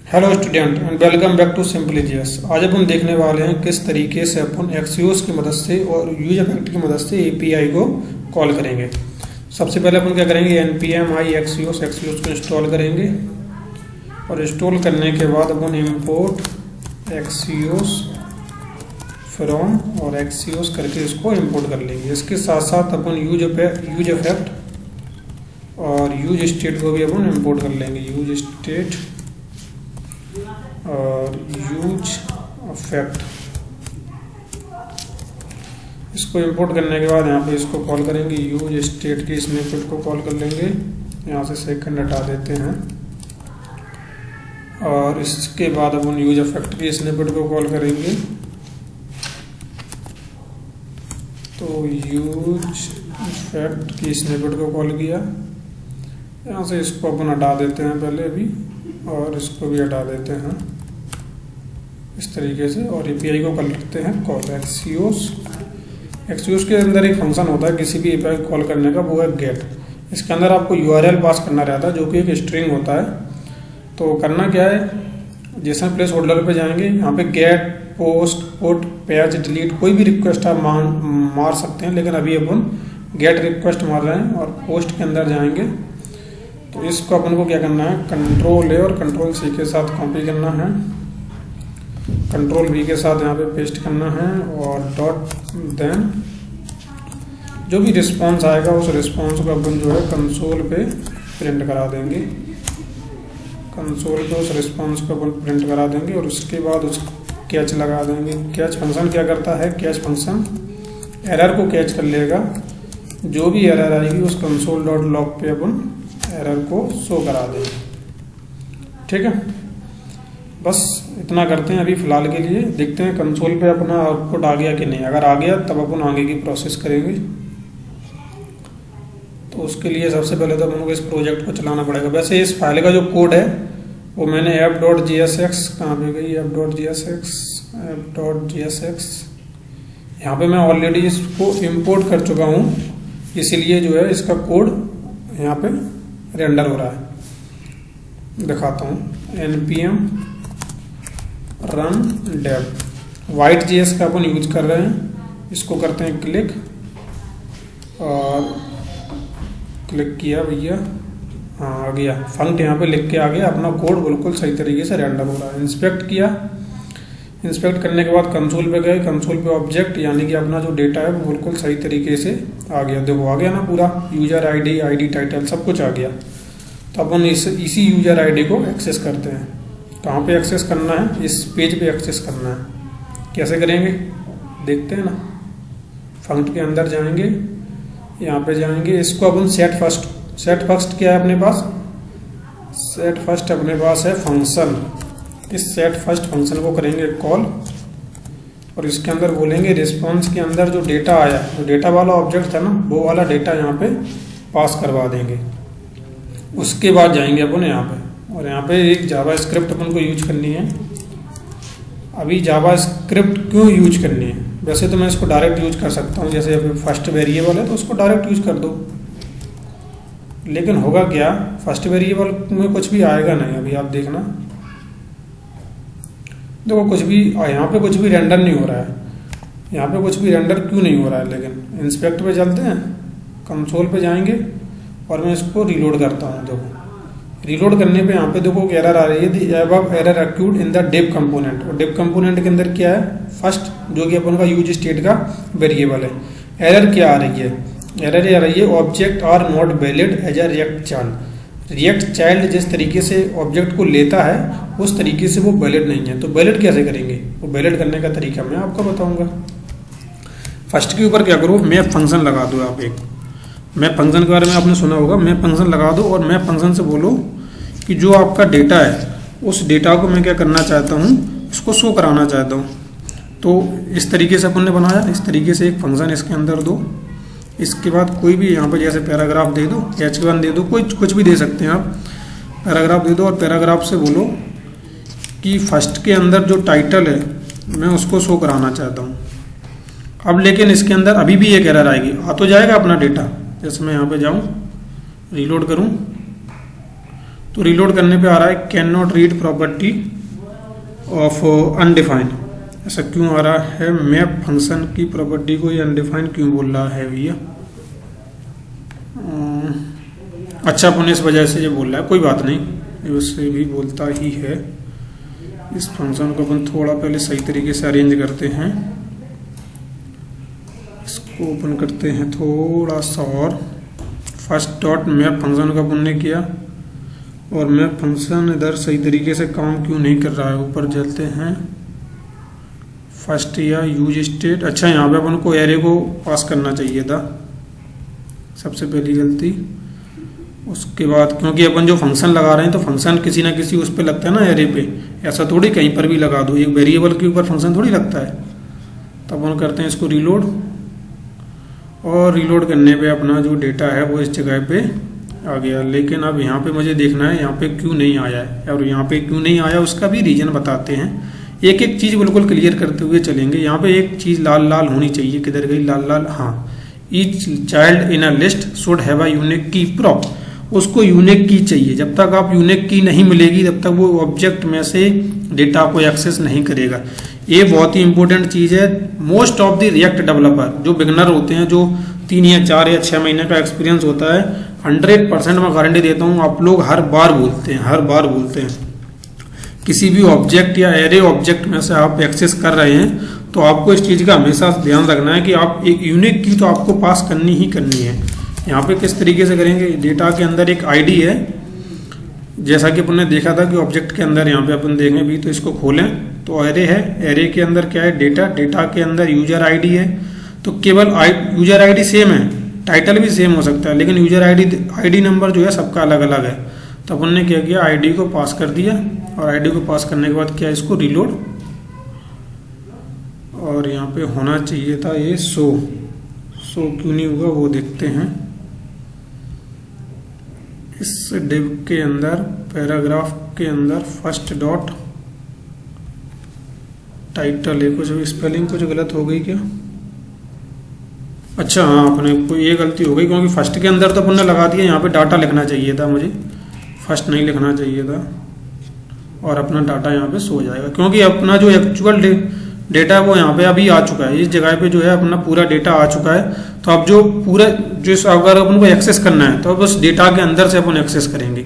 Hello student and welcome back to simply GS. आज अपन देखने वाले हैं किस तरीके से अपन एक्सियोस की मदद से और यूज इफेक्ट की मदद से एपीआई को कॉल करेंगे। सबसे पहले अपन क्या करेंगे, npm i एक्सियोस को इंस्टॉल करेंगे और इंस्टॉल करने के बाद अपन इंपोर्ट एक्सियोस फ्रॉम और एक्सियोस करके इसको इंपोर्ट कर लेंगे। इसके साथ साथ अपन यूज इफेक्ट और यूज स्टेट को भी अपन इंपोर्ट कर लेंगे। यूज स्टेट और यूज इफेक्ट इसको इंपोर्ट करने के बाद यहाँ पे इसको कॉल करेंगे। यूज स्टेट की स्निपेट को कॉल कर लेंगे, यहाँ से सेकंड हटा देते हैं और इसके बाद अपन यूज इफेक्ट की स्निपेट को कॉल करेंगे। तो यूज इफेक्ट की स्निपेट को कॉल किया, यहाँ से इसको अपन हटा देते हैं पहले अभी और इसको भी हटा देते हैं इस तरीके से और एपीआई को कर सकते हैं कॉल। एक्सियोस के अंदर एक फंक्शन होता है किसी भी एपीआई कॉल करने का, वो है गेट। इसके अंदर आपको यूआरएल पास करना रहता है जो कि एक स्ट्रिंग होता है। तो करना क्या है, जैसे प्लेस होल्डर पे जाएंगे, यहाँ पे get, post, put, page, delete कोई भी रिक्वेस्ट आप मार सकते हैं, लेकिन अभी अपन गेट रिक्वेस्ट मार रहे हैं। और पोस्ट के अंदर जाएंगे तो इसको अपन को क्या करना है, कंट्रोल ए और कंट्रोल सी के साथ कॉपी करना है, कंट्रोल वी के साथ यहाँ पे पेस्ट करना है और डॉट देन जो भी रिस्पॉन्स आएगा उस रिस्पॉन्स को अपन जो है कंसोल पे प्रिंट करा देंगे। कंसोल पे उस रिस्पॉन्स को अपन प्रिंट करा देंगे और उसके बाद उस कैच लगा देंगे। कैच फंक्शन क्या करता है, कैच फंक्शन एरर को कैच कर लेगा। जो भी एरर आएगी उस कंसोल डॉट लॉग पे अपन एरर को शो करा देंगे। ठीक है, बस इतना करते हैं अभी फिलहाल के लिए। देखते हैं कंसोल पे अपना आउटपुट आ गया कि नहीं। अगर आ गया तब अपन आगे की प्रोसेस करेंगे। तो उसके लिए सबसे पहले तो अपन को इस प्रोजेक्ट को चलाना पड़ेगा। वैसे इस फाइल का जो कोड है वो मैंने app.jsx कहाँ पे गई, app.jsx यहाँ पे मैं ऑलरेडी इसको इंपोर्ट कर चुका हूँ, इसीलिए जो है इसका कोड यहाँ पे रेंडर हो रहा है। दिखाता हूँ, npm run dev Vite JS का अपन यूज कर रहे हैं। इसको करते हैं क्लिक और क्लिक किया भैया, हाँ आ गया फंक्ट यहाँ पे लिख के आ गया। अपना कोड बिल्कुल सही तरीके से रेंडर हो रहा है। इंस्पेक्ट किया, इंस्पेक्ट करने के बाद कंसोल पे गए, कंसोल पे ऑब्जेक्ट यानी कि अपना जो डेटा है वो बिल्कुल सही तरीके से आ गया। देखो आ गया ना, पूरा यूजर आईडी टाइटल सब कुछ आ गया। तो अपन इसी यूजर आईडी को एक्सेस करते हैं। कहाँ पे एक्सेस करना है, इस पेज पे एक्सेस करना है। कैसे करेंगे देखते हैं ना। फंक्ट के अंदर जाएंगे, यहाँ पे जाएंगे, इसको अपन सेट फर्स्ट क्या है अपने पास, सेट फर्स्ट अपने पास है फंक्शन। इस सेट फर्स्ट फंक्शन को करेंगे कॉल और इसके अंदर बोलेंगे रिस्पॉन्स के अंदर जो डेटा आया, जो डेटा वाला ऑब्जेक्ट था ना, वो वाला डेटा यहाँ पे पास करवा देंगे। उसके बाद जाएंगे अपन यहाँ पे और यहाँ पे एक जावा स्क्रिप्ट अपन को यूज करनी है। अभी जावा स्क्रिप्ट क्यों यूज करनी है, वैसे तो मैं इसको डायरेक्ट यूज कर सकता हूँ, जैसे अभी फर्स्ट वेरिएबल है तो उसको डायरेक्ट यूज कर दो। लेकिन होगा क्या, फर्स्ट वेरिएबल में कुछ भी आएगा नहीं। अभी आप देखना, देखो कुछ भी यहाँ पे कुछ भी रेंडर नहीं हो रहा है। यहाँ पे कुछ भी रेंडर क्यों नहीं हो रहा है। लेकिन इंस्पेक्ट पे चलते हैं, कंसोल पे जाएंगे और मैं इसको रीलोड करता हूँ। देखो रीलोड करने पे यहाँ पे देखो एरर आ रही है, above error occurred in the div component. और डिव कंपोनेंट के अंदर क्या है, फर्स्ट जो कि अपन का यूज स्टेट का वेरिएबल है। एरर क्या आ रही है, एरर आ रही है object are not valid as a React child. React child जिस तरीके से ऑब्जेक्ट को लेता है उस तरीके से वो वैलिड नहीं है। तो वैलिड कैसे करेंगे, वो वैलिड करने का तरीका मैं आपको बताऊंगा। फर्स्ट के ऊपर क्या करो, मैप फंक्शन लगा दो। आप एक मैप फंक्शन के बारे में आपने सुना होगा, मैप फंक्शन लगा दो और मैप फंक्शन से बोलो कि जो आपका डेटा है उस डेटा को मैं क्या करना चाहता हूँ, उसको शो कराना चाहता हूँ। तो इस तरीके से अपन ने बनाया, इस तरीके से एक फंक्शन इसके अंदर दो। इसके बाद कोई भी यहाँ पर जैसे पैराग्राफ दे दो, h1 दे दो, कुछ भी दे सकते हैं आप। पैराग्राफ दे दो और पैराग्राफ से बोलो कि फर्स्ट के अंदर जो टाइटल है मैं उसको शो कराना चाहता हूँ। अब लेकिन इसके अंदर अभी भी एक एरर आएगी, आ तो जाएगा अपना डेटा। जैसे मैं यहाँ पे जाऊँ, रीलोड करूँ तो रीलोड करने पे आ रहा है can not read property of undefined. ऐसा क्यों आ रहा है? मैप फंक्शन की प्रॉपर्टी को ये अनडिफाइंड क्यों बोल रहा है भैया? अच्छा, अपन इस वजह से ये बोल रहा है, कोई बात नहीं, ये उससे भी बोलता ही है। इस फंक्शन को अपन थोड़ा पहले सही तरीके से अरेंज करते हैं, इसको ओपन करते हैं थोड़ा सा। और फर्स्ट डॉट मैप फंक्शन का अपन ने किया, और मैप फंक्शन इधर सही तरीके से काम क्यों नहीं कर रहा है? ऊपर चलते हैं, फर्स्ट या यूज स्टेट। अच्छा, यहाँ पे अपन को एरे को पास करना चाहिए था सबसे पहली गलती। उसके बाद क्योंकि अपन जो फंक्शन लगा रहे हैं तो फंक्शन किसी ना किसी उस पर लगता है ना, एरे पे। ऐसा थोड़ी कहीं पर भी लगा दो, एक वेरिएबल के ऊपर फंक्शन थोड़ी लगता है। तो अपन करते हैं इसको रीलोड, और रीलोड करने पे अपना जो डेटा है वो इस जगह पे आ गया। लेकिन अब यहाँ पे मुझे देखना है यहाँ पे क्यों नहीं आया है, और यहाँ पे क्यों नहीं आया उसका भी रीजन बताते हैं। एक एक चीज़ बिल्कुल क्लियर करते हुए चलेंगे। यहाँ पे एक चीज़ लाल लाल होनी चाहिए, किधर गई लाल लाल? हाँ, each child in a list should have a unique की प्रॉप। उसको यूनिक की चाहिए। जब तक आप यूनिक की नहीं मिलेगी तब तक वो ऑब्जेक्ट में से डेटा को एक्सेस नहीं करेगा। ये बहुत ही इंपॉर्टेंट चीज़ है। Most of the react developer जो बिगनर होते हैं, जो 3 या 4 या 6 महीने का एक्सपीरियंस होता है, 100% मैं गारंटी देता हूँ आप लोग हर बार बोलते हैं किसी भी ऑब्जेक्ट या एरे ऑब्जेक्ट में से आप एक्सेस कर रहे हैं तो आपको इस चीज़ का हमेशा ध्यान रखना है कि आप एक यूनिक की तो आपको पास करनी ही करनी है। यहाँ पे किस तरीके से करेंगे? डेटा के अंदर एक आईडी है, जैसा कि अपन ने देखा था कि ऑब्जेक्ट के अंदर यहाँ पे अपन देखें भी, तो इसको खोलें तो एरे है। एरे के अंदर क्या है? डेटा। डेटा के अंदर यूजर आईडी है। तो केवल यूजर आईडी सेम है, टाइटल भी सेम हो सकता है, लेकिन यूजर आईडी नंबर जो है सबका अलग अलग है। तो अपन ने क्या किया? आईडी को पास कर दिया, और आईडी को पास करने के बाद क्या, इसको रीलोड, और यहाँ पे होना चाहिए था ये शो क्यों नहीं हुआ वो देखते हैं। इस डिव के अंदर पैराग्राफ के अंदर फर्स्ट डॉट टाइटल है, कुछ स्पेलिंग कुछ गलत हो गई क्या? अच्छा हाँ, अपने कोई ये गलती हो गई, क्योंकि फर्स्ट के अंदर तो अपन ने लगा दिया, यहाँ पे डाटा लिखना चाहिए था, मुझे फर्स्ट नहीं लिखना चाहिए था, और अपना डाटा यहाँ पे सो जाएगा। क्योंकि अपना जो एक्चुअल डेटा वो यहाँ पे अभी आ चुका है, इस जगह पे जो है अपना पूरा डेटा आ चुका है। तो अब जो पूरा जो अगर अपन को एक्सेस करना है तो बस डेटा के अंदर से अपन एक्सेस करेंगे,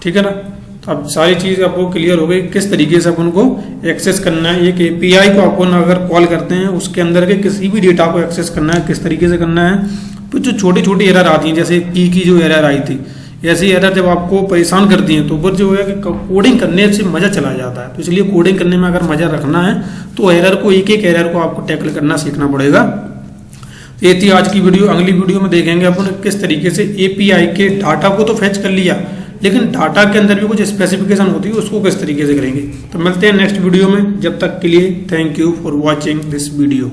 ठीक है ना। तो अब सारी चीज़ आपको क्लियर हो गई किस तरीके से अपन को एक्सेस करना है। एक एपीआई को अपन अगर कॉल करते हैं उसके अंदर के किसी भी डेटा को एक्सेस करना है किस तरीके से करना है। तो जो छोटी छोटी एरर आती हैं, जैसे की जो एरर आई थी, ऐसी एरर जब आपको परेशान करती हैं तो वो जो है कि कोडिंग करने से मज़ा चला जाता है। तो इसलिए कोडिंग करने में अगर मज़ा रखना है तो एरर को एक एक एरर को आपको टैकल करना सीखना पड़ेगा। ये थी आज की वीडियो। अगली वीडियो में देखेंगे अपन किस तरीके से एपीआई के डाटा को तो फैच कर लिया, लेकिन डाटा के अंदर भी कुछ स्पेसिफिकेशन होती है उसको किस तरीके से करेंगे। तो मिलते हैं नेक्स्ट वीडियो में, जब तक के लिए thank you for watching this video.